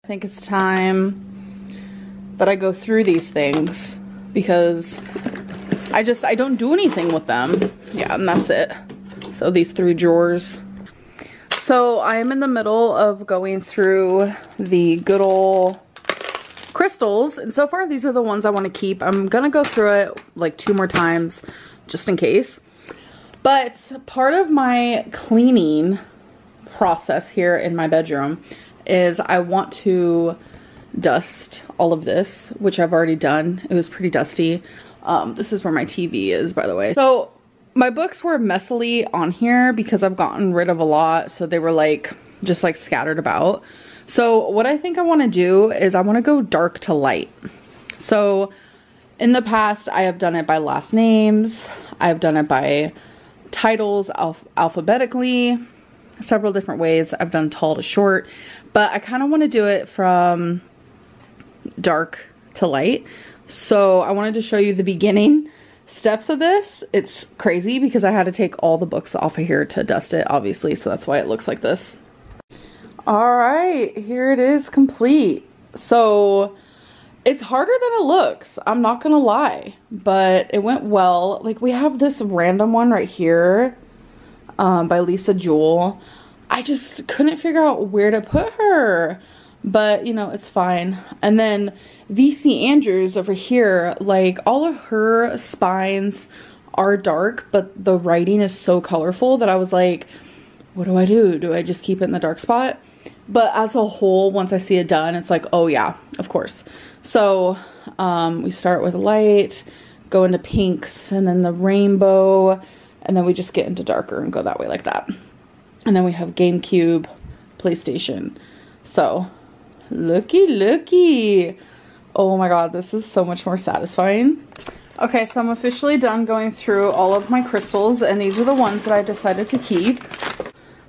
think it's time that I go through these things because I don't do anything with them. Yeah, and that's it. So these 3 drawers. So I am in the middle of going through the good old crystals, and so far these are the ones I want to keep. I'm gonna go through it like 2 more times just in case. But part of my cleaning process here in my bedroom is I want to dust all of this, which I've already done. It was pretty dusty. This is where my TV is, by the way. So my books were messily on here because I've gotten rid of a lot, so they were like just like scattered about. So what I think I want to do is I want to go dark to light. So in the past I have done it by last names, I've done it by titles alphabetically, several different ways. I've done tall to short, but I kind of want to do it from dark to light. So I wanted to show you the beginning steps of this. It's crazy because I had to take all the books off of here to dust it, obviously, so that's why it looks like this. All right, here it is complete. So it's harder than it looks, I'm not gonna lie, but it went well. Like, we have this random one right here by Lisa Jewell. I just couldn't figure out where to put her, but you know, it's fine. And then VC Andrews over here, like all of her spines are dark, but the writing is so colorful that I was like, what do I do? Do I just keep it in the dark spot? But as a whole, once I see it done, it's like, oh yeah, of course. So we start with light, go into pinks, and then the rainbow, and then we just get into darker and go that way like that. And then we have GameCube, PlayStation. So looky looky. Oh my god, this is so much more satisfying. Okay, so I'm officially done going through all of my crystals, and these are the ones that I decided to keep.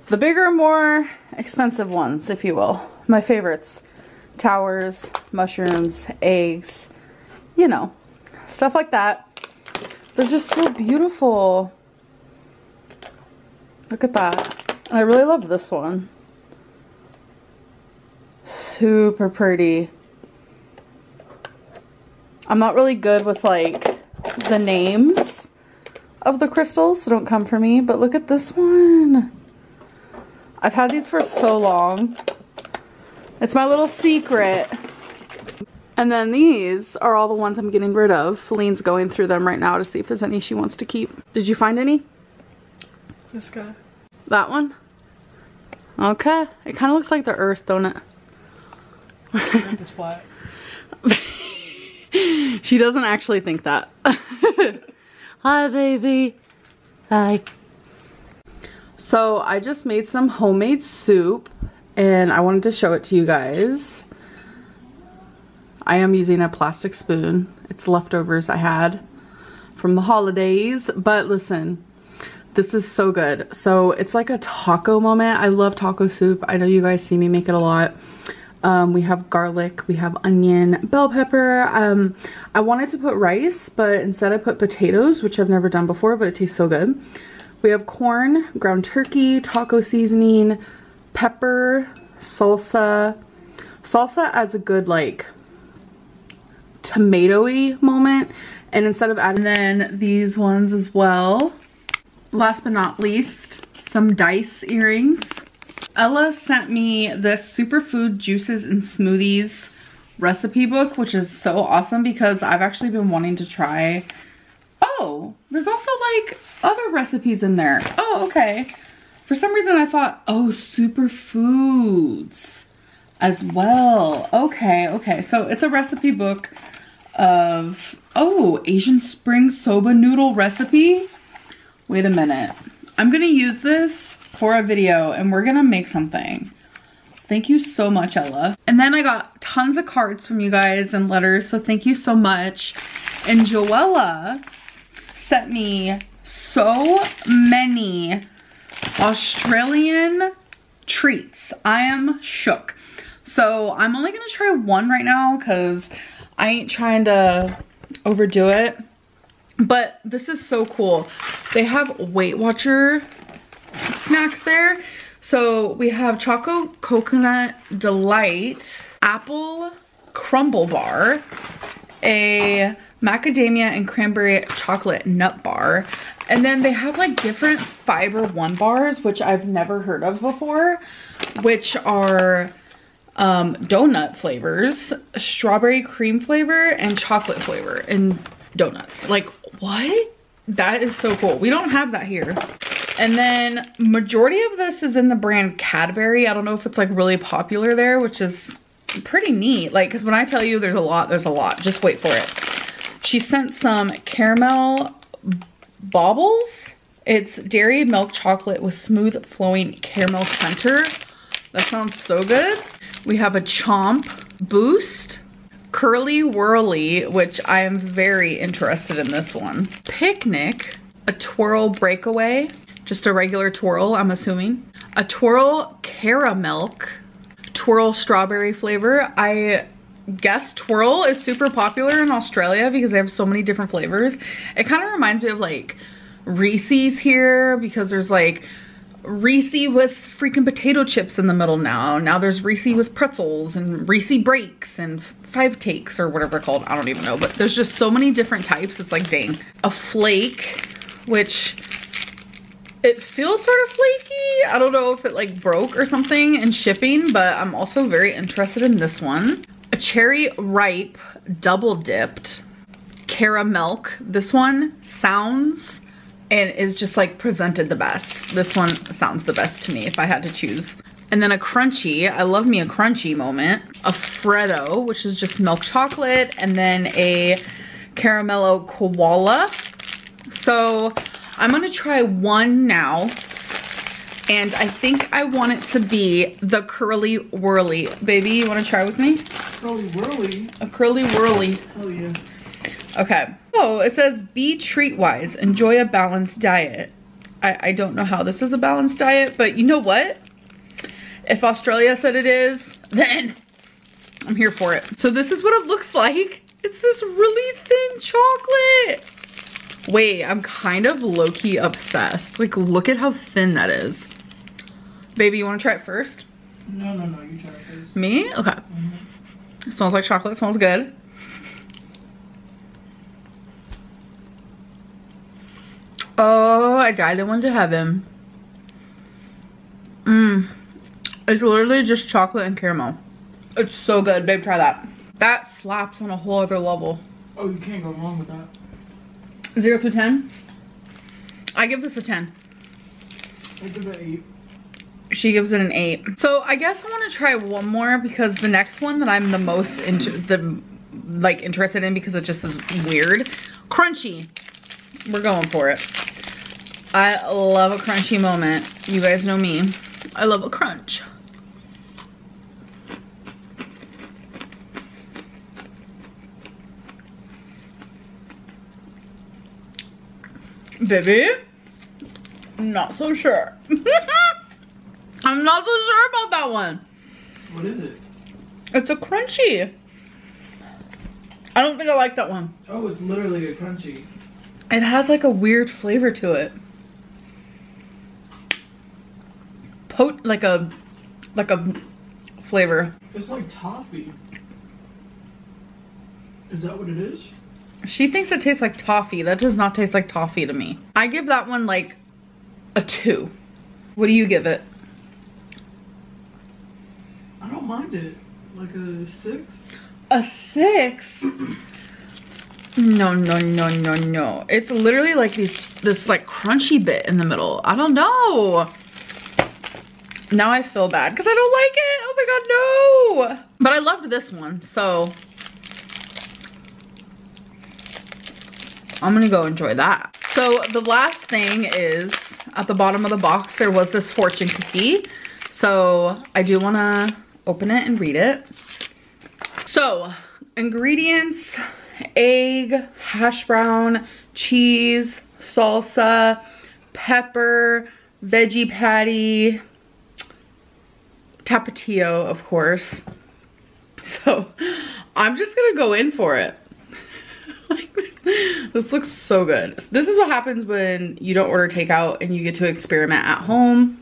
The bigger, more expensive ones, if you will. My favorites. Towers, mushrooms, eggs, you know, stuff like that. They're just so beautiful. Look at that. I really love this one. Super pretty. I'm not really good with like the names of the crystals, so don't come for me, but look at this one. I've had these for so long. It's my little secret. And then these are all the ones I'm getting rid of. Feline's going through them right now to see if there's any she wants to keep. Did you find any? This guy. That one? Okay. It kind of looks like the earth, don't it? It's flat. She doesn't actually think that. Hi, baby. Hi. So I just made some homemade soup and I wanted to show it to you guys. I am using a plastic spoon. It's leftovers I had from the holidays, but listen, this is so good. So it's like a taco moment. I love taco soup. I know you guys see me make it a lot. We have garlic, we have onion, bell pepper. I wanted to put rice, but instead I put potatoes, which I've never done before, but it tastes so good. We have corn, ground turkey, taco seasoning, pepper, salsa. Salsa adds a good like tomatoey moment, and instead of adding then these ones as well. Last but not least, some dice earrings. Ella sent me this superfood juices and smoothies recipe book, which is so awesome because I've actually been wanting to try. Oh, there's also like other recipes in there. Oh, okay. For some reason I thought, oh, superfoods as well. Okay, okay. So it's a recipe book of, oh, Asian spring soba noodle recipe. Wait a minute. I'm gonna use this for a video and we're gonna make something. Thank you so much, Ella. And then I got tons of cards from you guys and letters, so thank you so much. And Joella sent me so many Australian treats. I am shook. So I'm only gonna try one right now because I ain't trying to overdo it. But this is so cool. They have Weight Watcher snacks there. So we have Choco Coconut Delight. apple crumble bar, a macadamia and cranberry chocolate nut bar, and then they have like different Fiber One bars, which I've never heard of before, which are donut flavors, strawberry cream flavor, and chocolate flavor, and donuts. Like, what? That is so cool. We don't have that here. And then majority of this is in the brand Cadbury. I don't know if it's like really popular there, which is pretty neat. Like, because when I tell you there's a lot, there's a lot. Just wait for it. She sent some caramel baubles. It's dairy milk chocolate with smooth flowing caramel center. That sounds so good. We have a Chomp Boost, Curly Whirly, which I am very interested in this one. Picnic, a Twirl Breakaway, just a regular twirl, I'm assuming. A Twirl Caramel, Twirl Strawberry flavor. I guess Twirl is super popular in Australia because they have so many different flavors. It kind of reminds me of like Reese's here, because there's like Reese with freaking potato chips in the middle now. Now there's Reese with pretzels and Reese breaks and 5 takes or whatever they're called. I don't even know, but there's just so many different types. It's like, dang. A flake, which it feels sort of flaky. I don't know if it like broke or something in shipping, but I'm also very interested in this one. A cherry ripe double dipped caramel. This one sounds and is just like presented the best. This one sounds the best to me if I had to choose. And then a crunchy, I love me a crunchy moment. A Freddo, which is just milk chocolate, and then a caramello koala. So I'm gonna try one now, and I think I want it to be the Curly Whirly. Baby, you wanna try with me? Curly Whirly? A Curly Whirly. Oh yeah. Okay. Oh, it says be treat-wise, enjoy a balanced diet. I don't know how this is a balanced diet, but you know what? If Australia said it is, then I'm here for it. So this is what it looks like. It's this really thin chocolate. Wait, I'm kind of low-key obsessed. Like, look at how thin that is. Baby, you want to try it first? No, you try it first. Me? Okay. It smells like chocolate. It smells good. Oh, I guided one to heaven. It's literally just chocolate and caramel. It's so good, babe. Try that. That slaps on a whole other level. Oh, you can't go wrong with that. 0 through 10? I give this a 10. I give it an 8. She gives it an 8. So I guess I want to try one more, because the next one that I'm the most interested in, because it just is weird. Crunchy. We're going for it. I love a crunchy moment. You guys know me. I love a crunch. Baby, I'm not so sure. I'm not so sure about that one. What is it? It's a crunchy. I don't think I like that one. Oh, it's literally a crunchy. It has like a weird flavor to it. Like a flavor. It's like toffee. Is that what it is? She thinks it tastes like toffee. That does not taste like toffee to me. I give that one like a 2. What do you give it? I don't mind it. Like a 6? A 6? No. It's literally like this like crunchy bit in the middle. I don't know. Now I feel bad because I don't like it. Oh my god, no. But I loved this one, so I'm gonna go enjoy that. So the last thing is, at the bottom of the box, there was this fortune cookie. So I do wanna open it and read it. So, ingredients: egg, hash brown, cheese, salsa, pepper, veggie patty, tapatio, of course. So I'm just gonna go in for it. This looks so good. This is what happens when you don't order takeout and you get to experiment at home.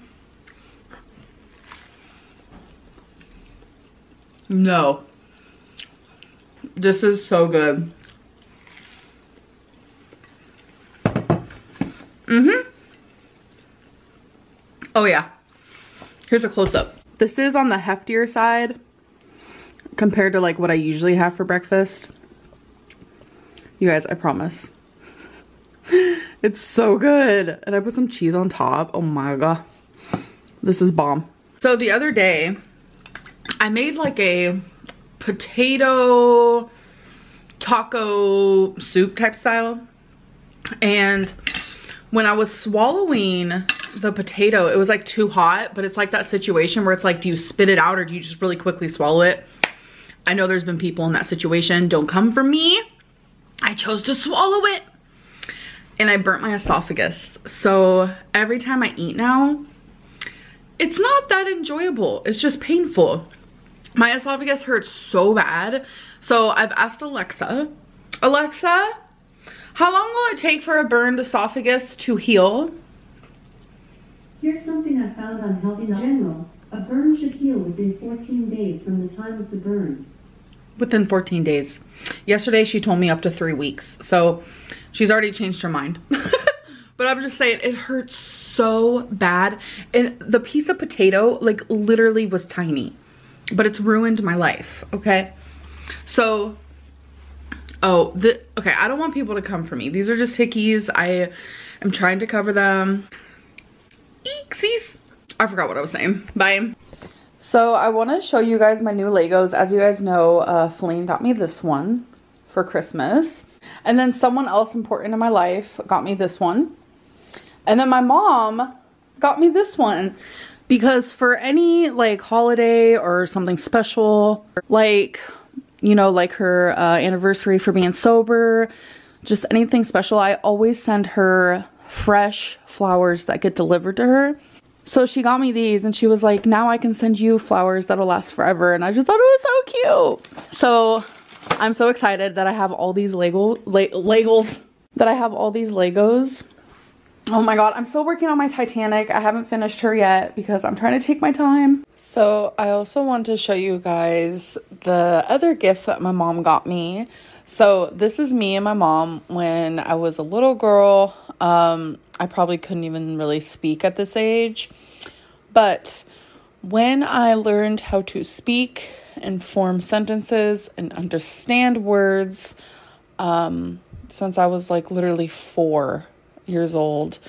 No. This is so good. Oh yeah. Here's a close-up. This is on the heftier side compared to like what I usually have for breakfast. You guys, I promise. It's so good. And I put some cheese on top. Oh my god. This is bomb. So the other day, I made like a potato taco soup type style. And when I was swallowing the potato, it was like too hot, but it's like that situation where it's like, do you spit it out or do you just really quickly swallow it? I know there's been people in that situation. Don't come for me. I chose to swallow it. And I burnt my esophagus. So every time I eat now, it's not that enjoyable. It's just painful. My esophagus hurts so bad. So I've asked Alexa, how long will it take for a burned esophagus to heal? Here's something I found on Health in General. A burn should heal within 14 days from the time of the burn. Within 14 days. Yesterday she told me up to 3 weeks. So she's already changed her mind. But I'm just saying, it hurts so bad. And the piece of potato like literally was tiny. But it's ruined my life, okay? So, okay, I don't want people to come for me. These are just hickeys. I am trying to cover them. Eeksies. I forgot what I was saying. Bye. So I want to show you guys my new Legos. As you guys know, Feline got me this one for Christmas. And then someone else important in my life got me this one. And then my mom got me this one. Because for any like holiday or something special, like, you know, like her anniversary for being sober, just anything special, I always send her fresh flowers that get delivered to her. So she got me these and she was like, now I can send you flowers that'll last forever. And I just thought it was so cute. So I'm so excited that I have all these Legos. Oh my god, I'm still working on my Titanic. I haven't finished her yet because I'm trying to take my time. So I also want to show you guys the other gift that my mom got me. So this is me and my mom when I was a little girl. I probably couldn't even really speak at this age. But when I learned how to speak and form sentences and understand words, since I was like literally 4 years old,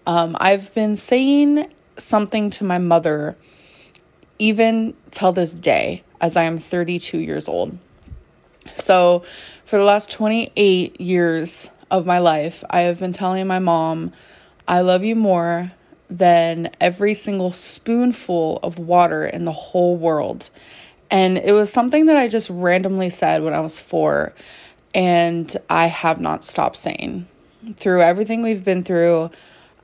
I've been saying something to my mother even till this day, as I am 32 years old. So for the last 28 years of my life, I have been telling my mom, I love you more than every single spoonful of water in the whole world. And it was something that I just randomly said when I was 4, and I have not stopped saying. Through everything we've been through,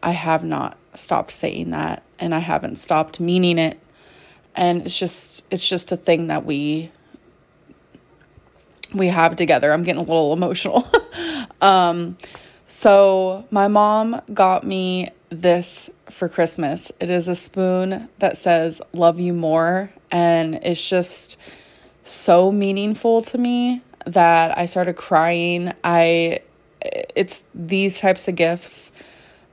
I have not stopped saying that, and I haven't stopped meaning it. And it's just a thing that we have together. I'm getting a little emotional. So my mom got me this for Christmas. It is a spoon that says love you more, and it's just so meaningful to me that I started crying. It's these types of gifts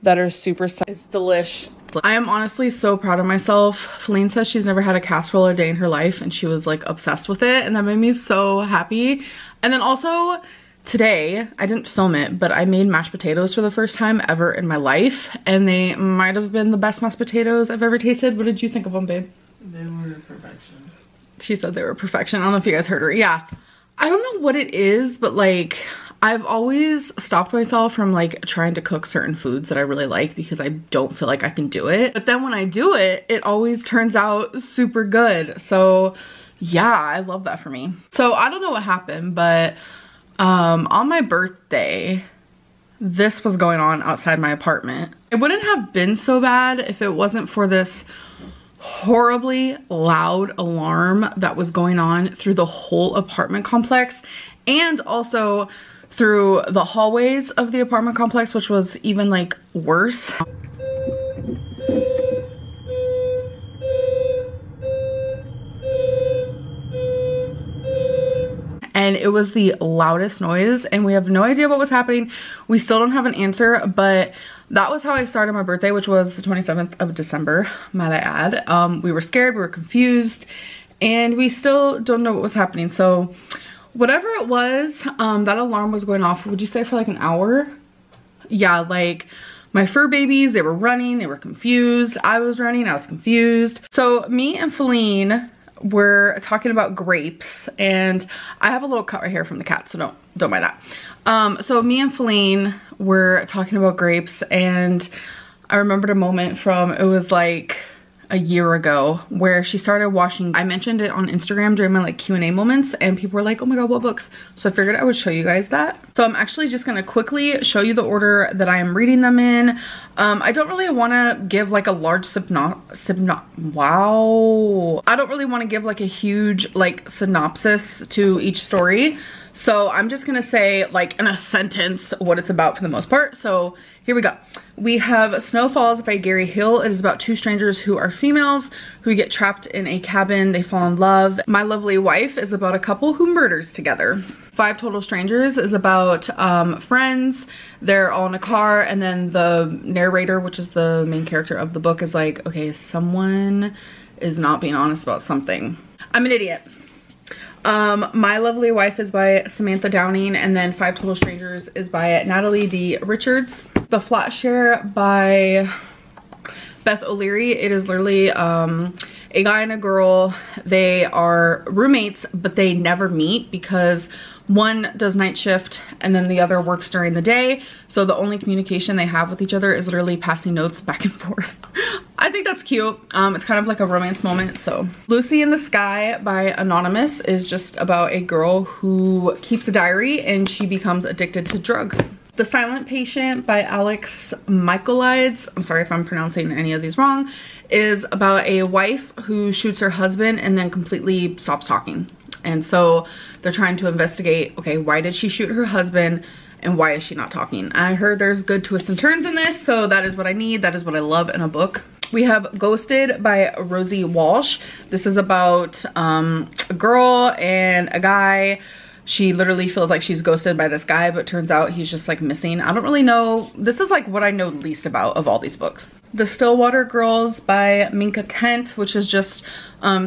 that are super, it's delish. I am honestly so proud of myself. Feline says she's never had a casserole a day in her life, and she was like obsessed with it, and that made me so happy. And then also today, I didn't film it, but I made mashed potatoes for the first time ever in my life, and they might have been the best mashed potatoes I've ever tasted. What did you think of them, babe? They were perfection. She said they were perfection. I don't know if you guys heard her. Yeah. I don't know what it is, but like, I've always stopped myself from like trying to cook certain foods that I really like because I don't feel like I can do it. But then when I do it, it always turns out super good. So yeah, I love that for me. So I don't know what happened, but on my birthday, this was going on outside my apartment. It wouldn't have been so bad if it wasn't for this horribly loud alarm that was going on through the whole apartment complex, and also through the hallways of the apartment complex, which was even like worse. and it was the loudest noise, and we have no idea what was happening. We still don't have an answer, but that was how I started my birthday, which was the 27th of December, might I add. We were scared, we were confused, and we still don't know what was happening. So whatever it was, that alarm was going off, would you say for like an hour? Yeah, like my fur babies, they were running, they were confused. I was running, I was confused. So me and Feline were talking about grapes, and I have a little cut right here from the cat, so don't mind that. So me and Feline were talking about grapes, and I remembered a moment from, it was like a year ago, where she started washing. I mentioned it on Instagram during my like Q&A moments, and people were like, oh my god, what books? So I figured I would show you guys that. So I'm actually just gonna quickly show you the order that I am reading them in. I don't really want to give like a large wow. I don't really want to give like a huge like synopsis to each story. So I'm just gonna say like in a sentence what it's about for the most part. So here we go. We have Snow Falls by Gary Hill. It is about two strangers who are females who get trapped in a cabin. They fall in love. My Lovely Wife is about a couple who murders together. Five Total Strangers is about friends. They're all in a car, and then the narrator, which is the main character of the book, is like, okay, someone is not being honest about something. I'm an idiot. My Lovely Wife is by Samantha Downing, and then Five Total Strangers is by Natalie D. Richards. The Flat Share by Beth O'Leary. It is literally a guy and a girl. They are roommates, but they never meet because one does night shift and then the other works during the day. So the only communication they have with each other is literally passing notes back and forth. I think that's cute. It's kind of like a romance moment. So Lucy in the Sky by Anonymous is just about a girl who keeps a diary and she becomes addicted to drugs. The Silent Patient by Alex Michaelides, I'm sorry if I'm pronouncing any of these wrong, is about a wife who shoots her husband and then completely stops talking. And so they're trying to investigate, okay, why did she shoot her husband and why is she not talking? I heard there's good twists and turns in this, so that is what I need. That is what I love in a book. We have Ghosted by Rosie Walsh. This is about a girl and a guy. She literally feels like she's ghosted by this guy, but turns out he's just like missing. I don't really know. This is like what I know least about of all these books. The Stillwater Girls by Minka Kent, which is just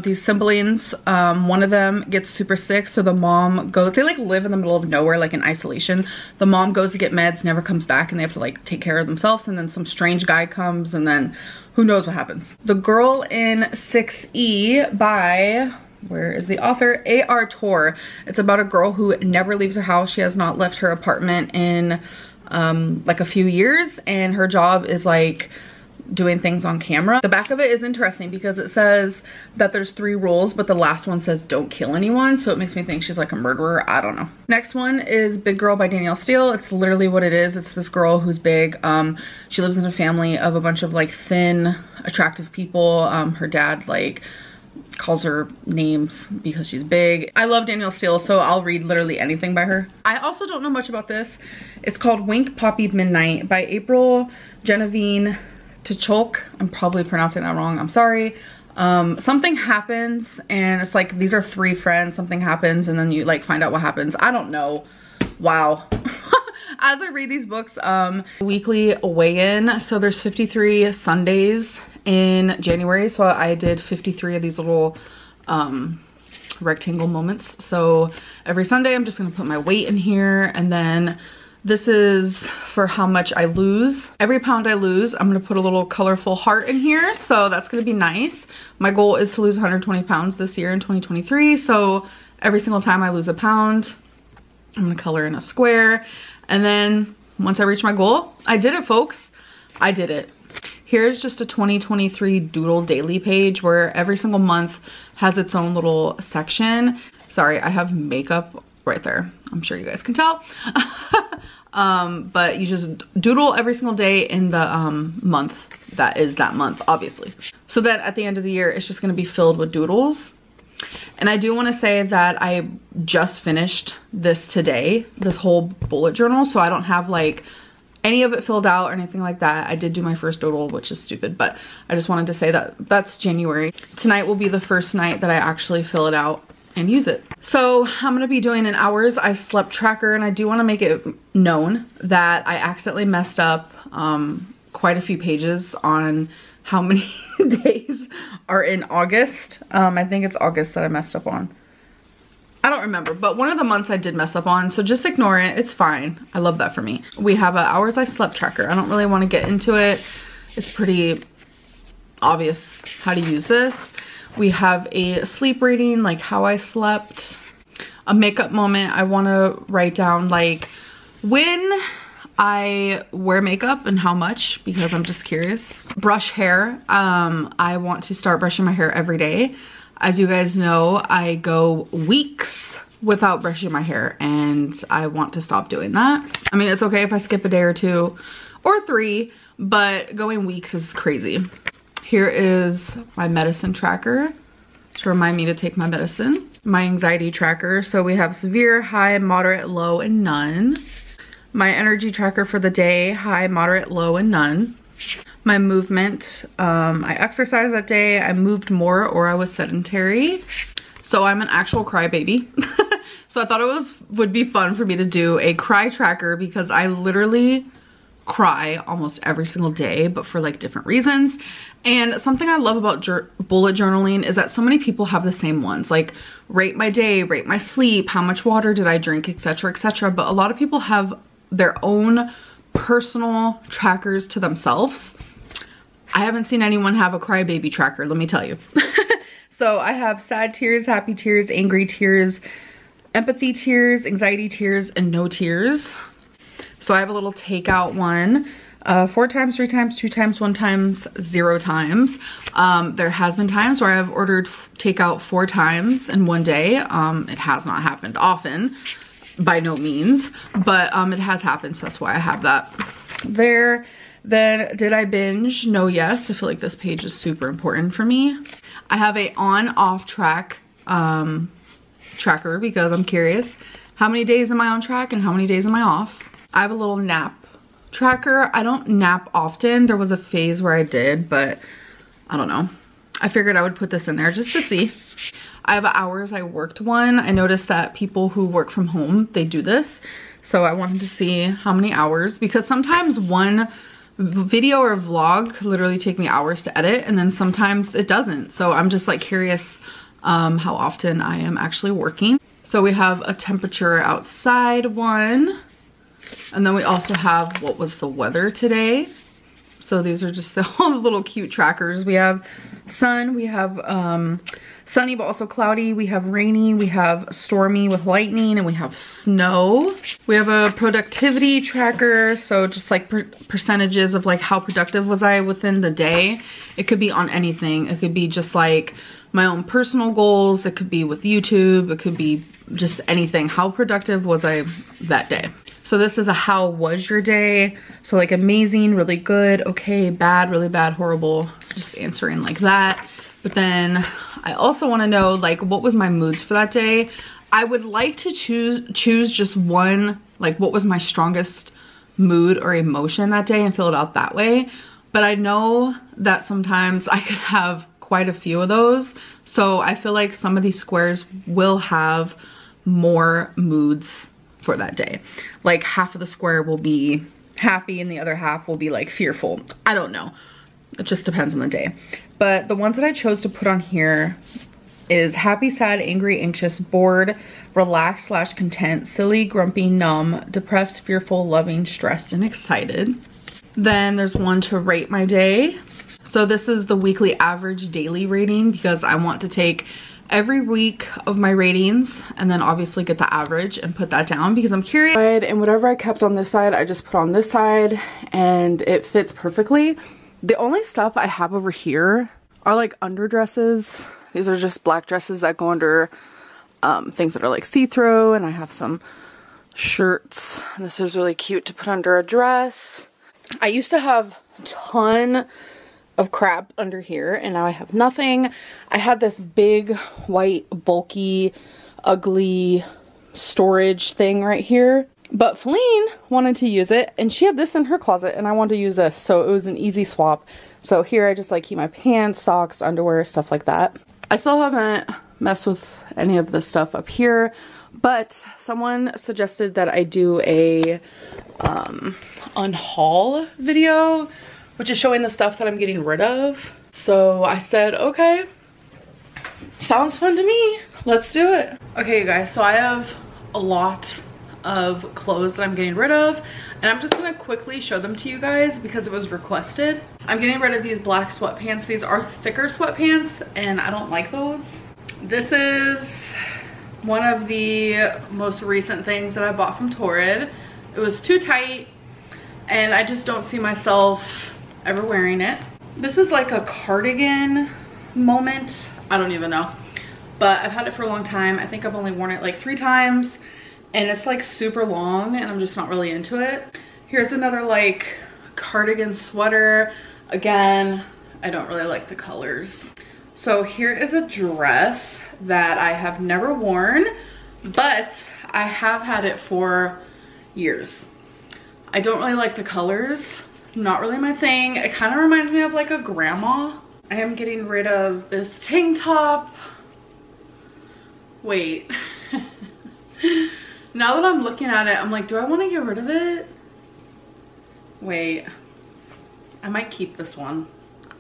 these siblings. One of them gets super sick, so the mom goes, they like live in the middle of nowhere, like in isolation. The mom goes to get meds, never comes back, and they have to like take care of themselves, and then some strange guy comes, and then who knows what happens. The Girl in 6E by, where is the author? A.R. Torr. It's about a girl who never leaves her house. She has not left her apartment in like a few years, and her job is like doing things on camera. The back of it is interesting because it says that there's 3 rules, but the last one says don't kill anyone, so it makes me think she's like a murderer. I don't know. Next one is Big Girl by Danielle Steele. It's literally what it is. It's this girl who's big. She lives in a family of a bunch of like thin, attractive people. Her dad like calls her names because she's big. I love Danielle Steele, so I'll read literally anything by her. I also don't know much about this. It's called Wink Poppy Midnight by April Genevieve Tcholk. I'm probably pronouncing that wrong, I'm sorry. Something happens and it's like these are 3 friends, something happens and then you like find out what happens. I don't know. Wow. As I read these books, weekly weigh-in, so there's 53 Sundays in January, so I did 53 of these little rectangle moments. So every Sunday I'm just gonna put my weight in here, and then this is for how much I lose. Every pound I lose, I'm gonna put a little colorful heart in here, so that's gonna be nice. My goal is to lose 120 pounds this year in 2023, so every single time I lose a pound, I'm gonna color in a square, and then once I reach my goal, I did it, folks. I did it. Here's just a 2023 doodle daily page where every single month has its own little section. Sorry, I have makeup right there. I'm sure you guys can tell. But you just doodle every single day in the month that is that month, obviously. So that at the end of the year, it's just gonna be filled with doodles. And I do wanna say that I just finished this today, this whole bullet journal, so I don't have like any of it filled out or anything like that. I did do my first doodle, which is stupid, but I just wanted to say that that's January. Tonight will be the first night that I actually fill it out. and use it. So I'm gonna be doing an hours I slept tracker, and I do want to make it known that I accidentally messed up quite a few pages on how many days are in August. I think it's August that I messed up on. I don't remember, but one of the months I did mess up on, so just ignore it. It's fine. I love that for me. We have an hours I slept tracker. I don't really want to get into it. It's pretty obvious how to use this. We have a sleep rating, like how I slept. A makeup moment. I want to write down like when I wear makeup and how much, because I'm just curious. Brush hair. I want to start brushing my hair every day. As you guys know, I go weeks without brushing my hair, and I want to stop doing that. I mean, it's okay if I skip a day or 2 or 3, but going weeks is crazy. Here is my medicine tracker to remind me to take my medicine. My anxiety tracker. So we have severe, high, moderate, low, and none. My energy tracker for the day, high, moderate, low, and none. My movement, I exercised that day, I moved more, or I was sedentary. So I'm an actual crybaby. So I thought it would be fun for me to do a cry tracker, because I literally cry almost every single day, but for like different reasons. And something I love about bullet journaling is that so many people have the same ones, like rate my day, rate my sleep, how much water did I drink, etc., etc. But a lot of people have their own personal trackers to themselves. I haven't seen anyone have a crybaby tracker, let me tell you. So I have sad tears, happy tears, angry tears, empathy tears, anxiety tears, and no tears. So I have a little takeout one, 4 times, 3 times, 2 times, 1 times, 0 times. There has been times where I've ordered takeout 4 times in one day. It has not happened often, by no means, but it has happened, so that's why I have that there. Then did I binge? No, yes. I feel like this page is super important for me. I have a on-off track tracker, because I'm curious. How many days am I on track and how many days am I off? I have a little nap tracker. I don't nap often. There was a phase where I did, but I don't know. I figured I would put this in there just to see. I have hours I worked one. I noticed that people who work from home, they do this. So I wanted to see how many hours, because sometimes one video or vlog could literally take me hours to edit, and then sometimes it doesn't. So I'm just like curious how often I am actually working. So we have a temperature outside one, and then we also have what was the weather today. So these are just all the little cute trackers. We have sun, we have sunny but also cloudy, we have rainy, we have stormy with lightning, and we have snow. We have a productivity tracker, so just like percentages of like how productive was I within the day. It could be on anything. It could be just like my own personal goals, it could be with YouTube, it could be just anything. How productive was I that day? So this is a how was your day? So like amazing, really good, okay, bad, really bad, horrible, just answering like that. But then I also want to know like what was my moods for that day. I would like to choose just one, like what was my strongest mood or emotion that day and fill it out that way. But I know that sometimes I could have quite a few of those. So I feel like some of these squares will have more moods for that day. Like half of the square will be happy and the other half will be like fearful. I don't know. It just depends on the day. But the ones that I chose to put on here is happy, sad, angry, anxious, bored, relaxed / content, silly, grumpy, numb, depressed, fearful, loving, stressed, and excited. Then there's one to rate my day. So this is the weekly average daily rating, because I want to take every week of my ratings and then obviously get the average and put that down, because I'm curious. And whatever I kept on this side, I just put on this side, and it fits perfectly. The only stuff I have over here are like underdresses. These are just black dresses that go under things that are like see-through, and I have some shirts. This is really cute to put under a dress. I used to have a ton of crap under here, and now I have nothing. I had this big white bulky ugly storage thing right here, but Feline wanted to use it, and she had this in her closet, and I wanted to use this, so it was an easy swap. So here I just like keep my pants, socks, underwear, stuff like that. I still haven't mess with any of this stuff up here, but someone suggested that I do a unhaul video, which is showing the stuff that I'm getting rid of. So I said, okay, sounds fun to me. Let's do it. Okay, you guys, so I have a lot of clothes that I'm getting rid of, and I'm just gonna quickly show them to you guys because it was requested. I'm getting rid of these black sweatpants. These are thicker sweatpants and I don't like those. This is one of the most recent things that I bought from Torrid. It was too tight and I just don't see myself ever wearing it. This is like a cardigan moment. I don't even know, but I've had it for a long time. I think I've only worn it like 3 times. And it's like super long and I'm just not really into it. Here's another like cardigan sweater. Again, I don't really like the colors. So here is a dress that I have never worn, but I have had it for years. I don't really like the colors. Not really my thing. It kind of reminds me of like a grandma. I am getting rid of this tank top. Wait. Now that I'm looking at it, I'm like, do I want to get rid of it? Wait, I might keep this one.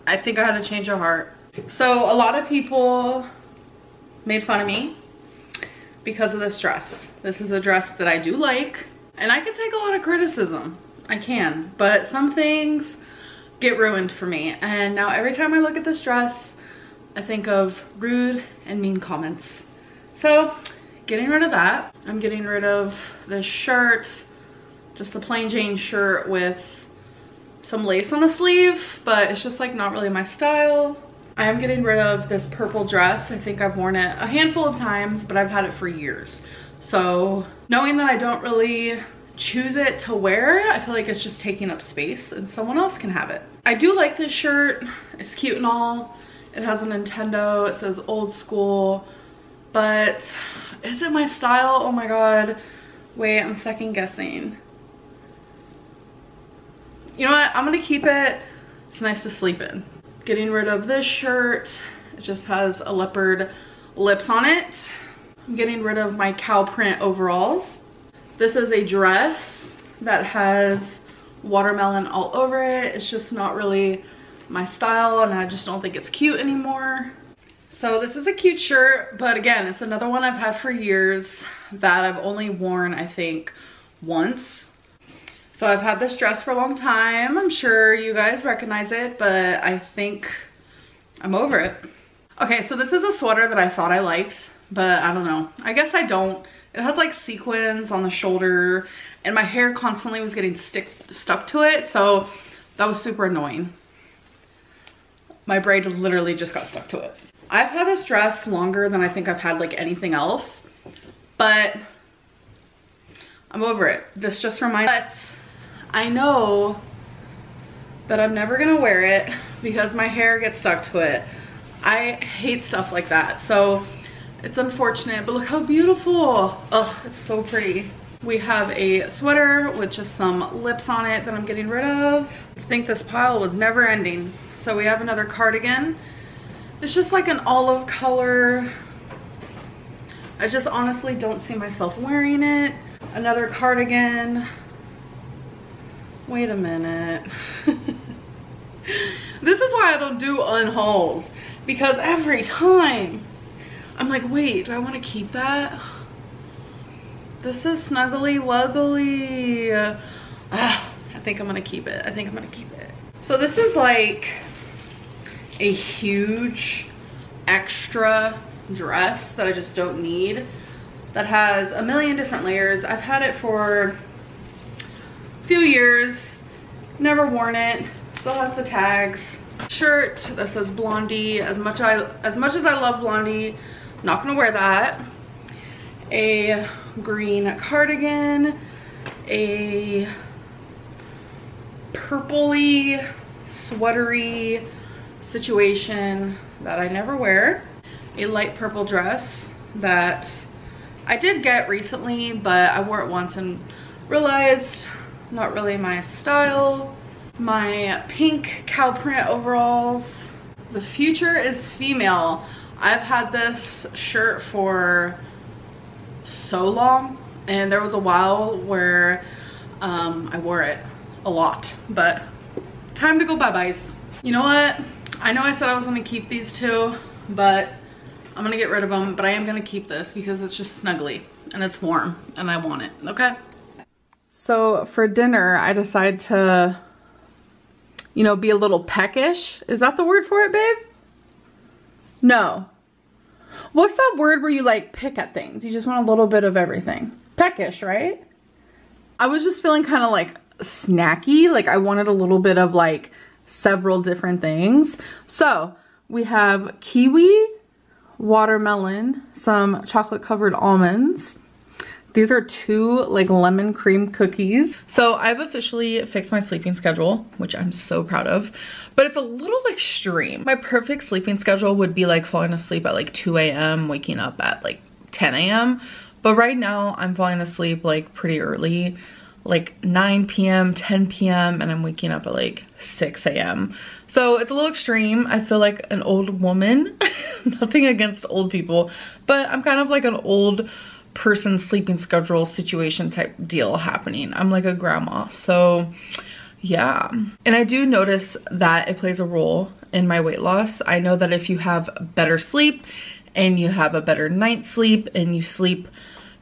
I think I had a change of heart. So a lot of people made fun of me because of this dress. This is a dress that I do like, and I can take a lot of criticism. I can, but some things get ruined for me. And now every time I look at this dress, I think of rude and mean comments. So getting rid of that. I'm getting rid of this shirt, just a plain Jane shirt with some lace on the sleeve, but it's just like not really my style. I am getting rid of this purple dress. I think I've worn it a handful of times, but I've had it for years. So knowing that I don't really choose it to wear, I feel like it's just taking up space and someone else can have it. I do like this shirt. It's cute and all. It has a Nintendo. It says old school, but is it my style? Oh my god. Wait, I'm second guessing. You know what? I'm gonna keep it. It's nice to sleep in. Getting rid of this shirt. It just has a leopard lips on it. I'm getting rid of my cow print overalls. This is a dress that has watermelon all over it. It's just not really my style and I just don't think it's cute anymore. So this is a cute shirt, but again, it's another one I've had for years that I've only worn, I think, once. So I've had this dress for a long time. I'm sure you guys recognize it, but I think I'm over it. Okay, so this is a sweater that I thought I liked, but I don't know. I guess I don't. It has like sequins on the shoulder and my hair constantly was getting stuck to it, so that was super annoying. My braid literally just got stuck to it. I've had this dress longer than I think I've had like anything else, but I'm over it. This just reminds me, but I know that I'm never gonna wear it because my hair gets stuck to it. I hate stuff like that, so it's unfortunate, but look how beautiful. Oh, it's so pretty. We have a sweater with just some lips on it that I'm getting rid of. I think this pile was never ending. So we have another cardigan. It's just like an olive color. I just honestly don't see myself wearing it. Another cardigan. Wait a minute. This is why I don't do unhauls, because every time I'm like, wait, do I want to keep that? This is snuggly wuggly. I think I'm gonna keep it. I think I'm gonna keep it. So this is like a huge extra dress that I just don't need, that has a million different layers. I've had it for a few years, never worn it, still has the tags. Shirt that says Blondie. As much as I love Blondie, not gonna wear that. A green cardigan, a purpley sweatery situation that I never wear, a light purple dress that I did get recently, but I wore it once and realized not really my style. My pink cow print overalls. The future is female. I've had this shirt for so long, and there was a while where I wore it a lot, but time to go bye-byes. You know what? I know I said I was gonna keep these two, but I'm gonna get rid of them, but I am gonna keep this because it's just snuggly and it's warm and I want it, okay? So for dinner, I decided to, you know, be a little peckish. Is that the word for it, babe? No. What's that word where you like pick at things? You just want a little bit of everything. Peckish, right? I was just feeling kind of like snacky. Like I wanted a little bit of like several different things. So we have kiwi, watermelon, some chocolate covered almonds. These are 2 like lemon cream cookies. So I've officially fixed my sleeping schedule, which I'm so proud of, but it's a little extreme. My perfect sleeping schedule would be like falling asleep at like 2 a.m., waking up at like 10 a.m. But right now I'm falling asleep like pretty early, like 9 p.m., 10 p.m., and I'm waking up at like 6 a.m. So it's a little extreme. I feel like an old woman. Nothing against old people, but I'm kind of like an old person sleeping schedule situation type deal happening. I'm like a grandma, so yeah. And I do notice that it plays a role in my weight loss. I know that if you have better sleep and you have a better night's sleep and you sleep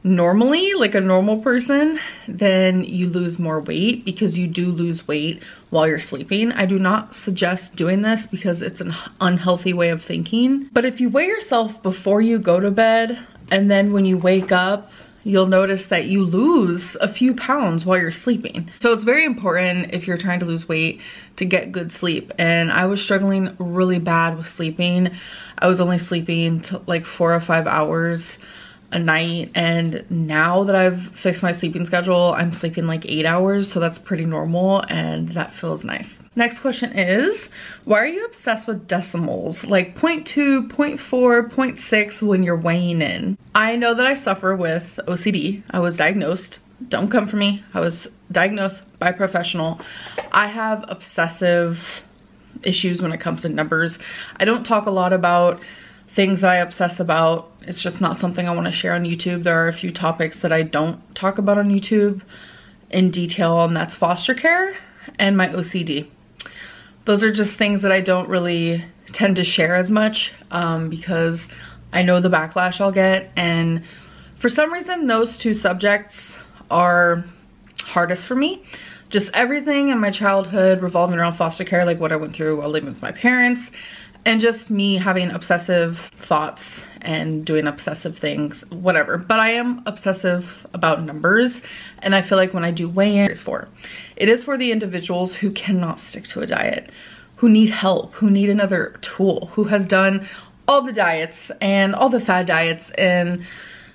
normally like a normal person, then you lose more weight because you do lose weight while you're sleeping. I do not suggest doing this because it's an unhealthy way of thinking. But if you weigh yourself before you go to bed, and then when you wake up, you'll notice that you lose a few pounds while you're sleeping. So it's very important if you're trying to lose weight to get good sleep. And I was struggling really bad with sleeping. I was only sleeping like 4 or 5 hours a night, and now that I've fixed my sleeping schedule, I'm sleeping like 8 hours, so that's pretty normal and that feels nice. Next question is, why are you obsessed with decimals like 0.2, 0.4, 0.6 when you're weighing in? I know that I suffer with OCD. I was diagnosed. Don't come for me. I was diagnosed by a professional. I have obsessive issues when it comes to numbers. I don't talk a lot about things that I obsess about. It's just not something I want to share on YouTube. There are a few topics that I don't talk about on YouTube in detail, and that's foster care and my OCD. Those are just things that I don't really tend to share as much because I know the backlash I'll get, and for some reason those 2 subjects are hardest for me. Just everything in my childhood revolving around foster care, like what I went through while living with my parents, and just me having obsessive thoughts and doing obsessive things, whatever. But I am obsessive about numbers, and I feel like when I do weigh in, it is for the individuals who cannot stick to a diet, who need help, who need another tool, who has done all the diets and all the fad diets and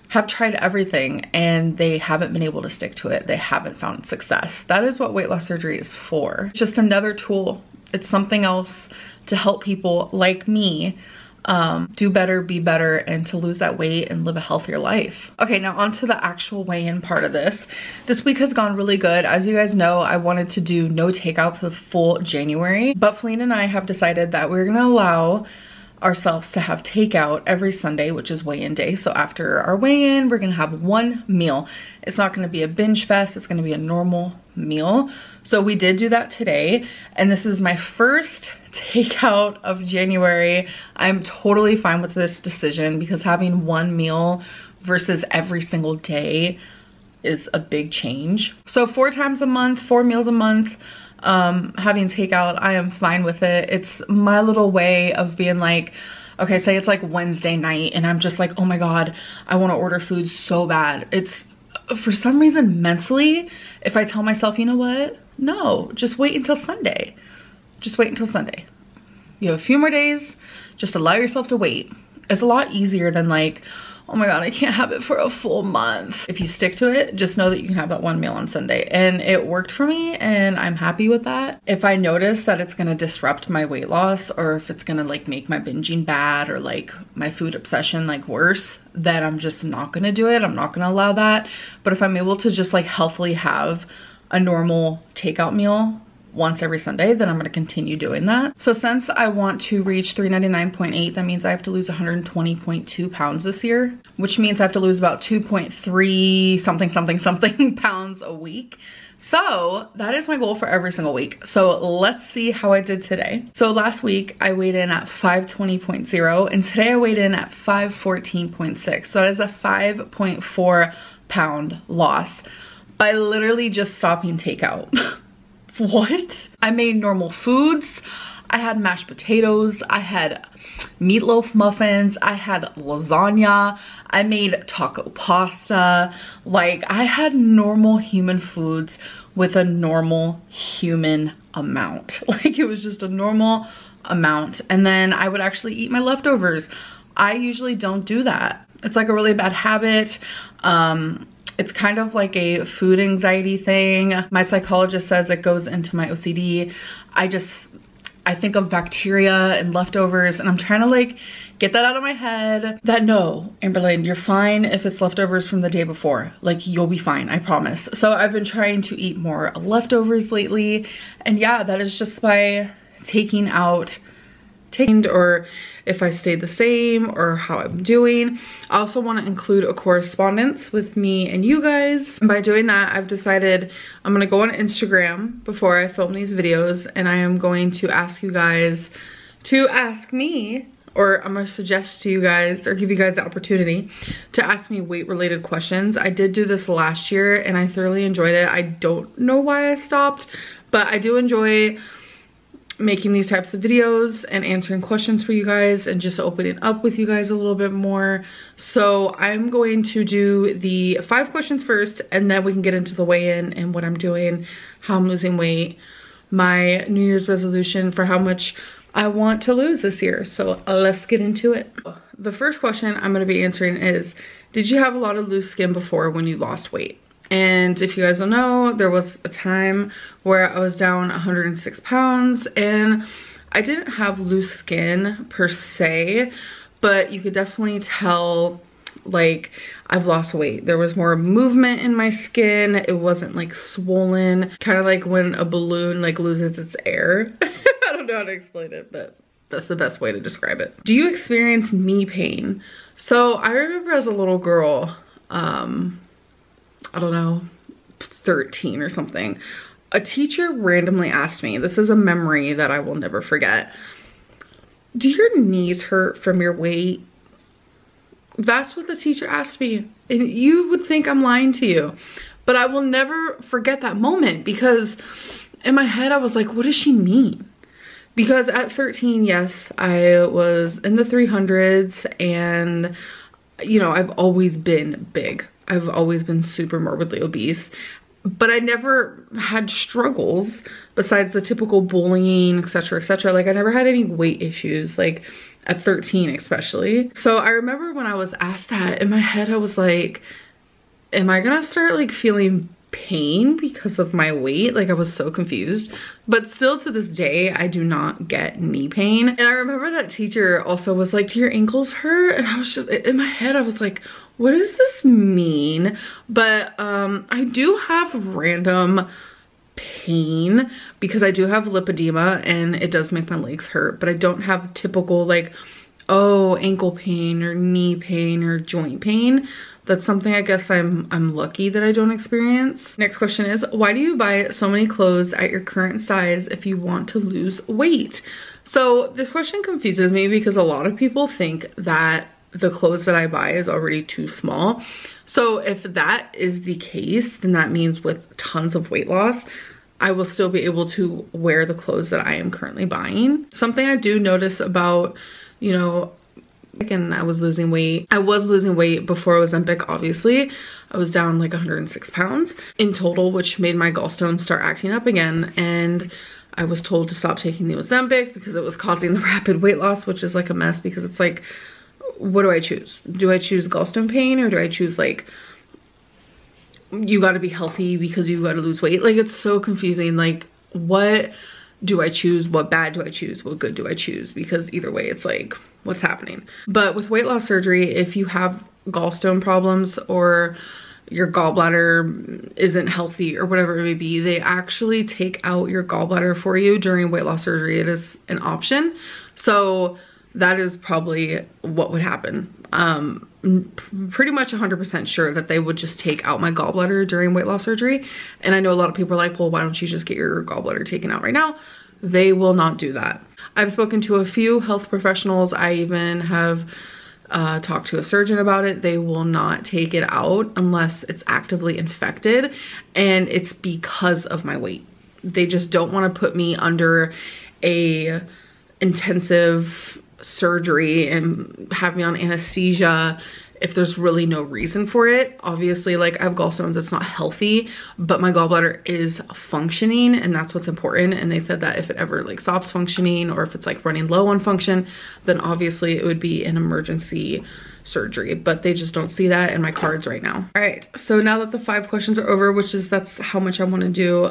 have tried everything and they haven't been able to stick to it. They haven't found success. That is what weight loss surgery is for. It's just another tool. It's something else to help people like me do better, be better, and to lose that weight and live a healthier life. Okay, now on to the actual weigh-in part of this. This week has gone really good. As you guys know, I wanted to do no takeout for the full January, but Feline and I have decided that we're gonna allow ourselves to have takeout every Sunday, which is weigh-in day. So after our weigh-in, we're gonna have one meal. It's not gonna be a binge fest, it's gonna be a normal meal. So we did do that today, and this is my first takeout of January. I'm totally fine with this decision because having one meal versus every single day is a big change. So 4 times a month, 4 meals a month, having takeout, I am fine with it. It's my little way of being like, okay, say it's like Wednesday night and I'm just like, oh my God, I want to order food so bad. It's for some reason mentally, if I tell myself, you know what? No, just wait until Sunday. Just wait until Sunday. You have a few more days, just allow yourself to wait. It's a lot easier than like, oh my God, I can't have it for a full month. If you stick to it, just know that you can have that one meal on Sunday. And it worked for me and I'm happy with that. If I notice that it's gonna disrupt my weight loss, or if it's gonna like make my binging bad or like my food obsession like worse, then I'm just not gonna do it. I'm not gonna allow that. But if I'm able to just like healthily have a normal takeout meal once every Sunday, then I'm gonna continue doing that. So since I want to reach 399.8, that means I have to lose 120.2 pounds this year, which means I have to lose about 2.3 something pounds a week. So that is my goal for every single week. So let's see how I did today. So last week I weighed in at 520.0 and today I weighed in at 514.6. So that is a 5.4 pound loss by literally just stopping takeout. What? I made normal foods. I had mashed potatoes, I had meatloaf muffins, I had lasagna, I made taco pasta. Like, I had normal human foods with a normal human amount. Like, it was just a normal amount. And then I would actually eat my leftovers. I usually don't do that. It's like a really bad habit. It's kind of like a food anxiety thing. My psychologist says it goes into my OCD. I think of bacteria and leftovers, and I'm trying to like get that out of my head that no, Amberlynn, you're fine if it's leftovers from the day before. Like, you'll be fine, I promise. So I've been trying to eat more leftovers lately. And yeah, that is just by taking out, or if I stayed the same or how I'm doing. I also want to include a correspondence with me and you guys. And by doing that, I've decided I'm going to go on Instagram before I film these videos, and I am going to ask you guys to ask me, or I'm going to suggest to you guys or give you guys the opportunity to ask me weight related questions. I did do this last year and I thoroughly enjoyed it. I don't know why I stopped, but I do enjoy making these types of videos and answering questions for you guys and just opening up with you guys a little bit more. So I'm going to do the 5 questions first, and then we can get into the weigh-in and what I'm doing, how I'm losing weight, my New Year's resolution for how much I want to lose this year. So let's get into it. The first question I'm going to be answering is, did you have a lot of loose skin before when you lost weight? And if you guys don't know, there was a time where I was down 106 pounds and I didn't have loose skin per se, but you could definitely tell like I've lost weight. There was more movement in my skin. It wasn't like swollen, kind of like when a balloon like loses its air. I don't know how to explain it, but that's the best way to describe it. Do you experience knee pain? So I remember as a little girl, I don't know, 13 or something, a teacher randomly asked me, this is a memory that I will never forget, do your knees hurt from your weight? That's what the teacher asked me. And you would think I'm lying to you, but I will never forget that moment, because in my head I was like, what does she mean? Because at 13, yes, I was in the 300s, and you know, I've always been big. I've always been super morbidly obese, but I never had struggles besides the typical bullying, etc., etc. Like, I never had any weight issues, like at 13 especially. So I remember when I was asked that, in my head I was like, am I gonna start like feeling pain because of my weight? Like, I was so confused. But still to this day, I do not get knee pain. And I remember that teacher also was like, do your ankles hurt? And I was just, in my head I was like, what does this mean? But I do have random pain because I do have lipedema and it does make my legs hurt, but I don't have typical like, oh, ankle pain or knee pain or joint pain. That's something I guess I'm lucky that I don't experience. Next question is, why do you buy so many clothes at your current size if you want to lose weight? So this question confuses me because a lot of people think that the clothes that I buy is already too small. So if that is the case, then that means with tons of weight loss, I will still be able to wear the clothes that I am currently buying. Something I do notice about, you know, and I was losing weight. I was losing weight before Ozempic, obviously. I was down like 106 pounds in total, which made my gallstones start acting up again. And I was told to stop taking the Ozempic because it was causing the rapid weight loss, which is like a mess because it's like, what do I choose? Do I choose gallstone pain, or do I choose like, you gotta be healthy because you gotta lose weight? Like, it's so confusing. Like, what do I choose? What bad do I choose? What good do I choose? Because either way, it's like, what's happening? But with weight loss surgery, if you have gallstone problems or your gallbladder isn't healthy or whatever it may be, they actually take out your gallbladder for you during weight loss surgery. It is an option. So that is probably what would happen. Pretty much 100% sure that they would just take out my gallbladder during weight loss surgery. And I know a lot of people are like, well, why don't you just get your gallbladder taken out right now? They will not do that. I've spoken to a few health professionals. I even have talked to a surgeon about it. They will not take it out unless it's actively infected, and it's because of my weight. They just don't want to put me under a intensive surgery and have me on anesthesia if there's really no reason for it. Obviously, like, I have gallstones, it's not healthy, but my gallbladder is functioning, and that's what's important. And they said that if it ever like stops functioning, or if it's like running low on function, then obviously it would be an emergency surgery, but they just don't see that in my cards right now. All right, so now that the 5 questions are over, that's how much I want to do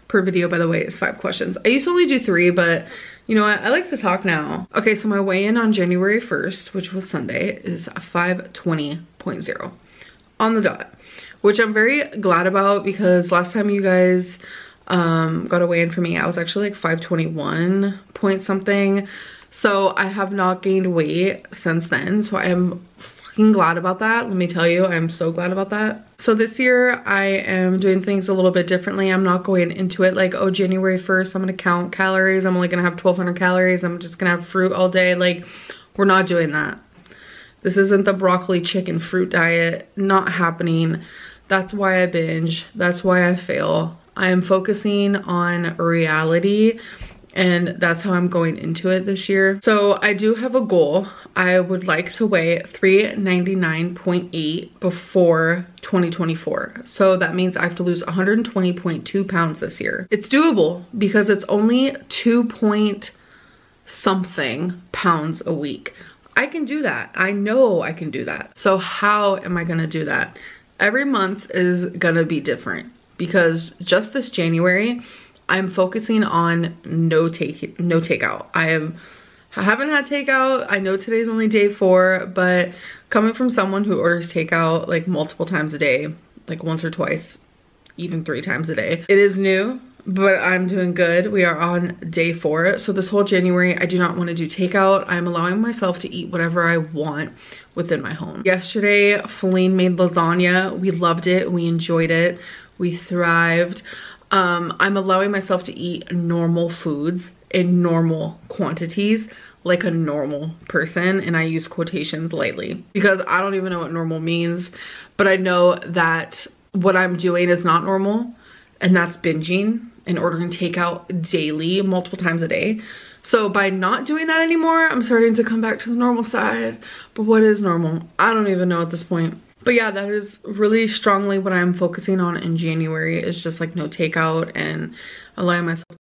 per video, by the way, is 5 questions. I used to only do 3, but you know what? I like to talk now. Okay, so my weigh-in on January 1st, which was Sunday, is 520.0 on the dot, which I'm very glad about, because last time you guys got a weigh-in for me, I was actually like 521 point something. So I have not gained weight since then. So I am fucking glad about that. Let me tell you, I'm so glad about that. So this year I am doing things a little bit differently. I'm not going into it like, oh, January 1st, I'm gonna count calories. I'm only gonna have 1,200 calories. I'm just gonna have fruit all day. Like, we're not doing that. This isn't the broccoli, chicken, fruit diet. Not happening. That's why I binge. That's why I fail. I am focusing on reality, and that's how I'm going into it this year. So I do have a goal. I would like to weigh 399.8 before 2024. So that means I have to lose 120.2 pounds this year. It's doable because it's only 2 point something pounds a week. I can do that. I know I can do that. So how am I gonna do that? Every month is gonna be different, because just this January, I'm focusing on no takeout. I haven't had takeout. I know today's only day 4, but coming from someone who orders takeout like multiple times a day, like once or twice, even 3 times a day, it is new, but I'm doing good. We are on day 4. So this whole January, I do not want to do takeout. I'm allowing myself to eat whatever I want within my home. Yesterday, Feline made lasagna. We loved it. We enjoyed it. We thrived. I'm allowing myself to eat normal foods in normal quantities, like a normal person, and I use quotations lightly because I don't even know what normal means, but I know that what I'm doing is not normal, and that's binging and ordering takeout daily, multiple times a day. So by not doing that anymore, I'm starting to come back to the normal side. But what is normal? I don't even know at this point. But yeah, that is really strongly what I'm focusing on in January, is just like no takeout and allowing myself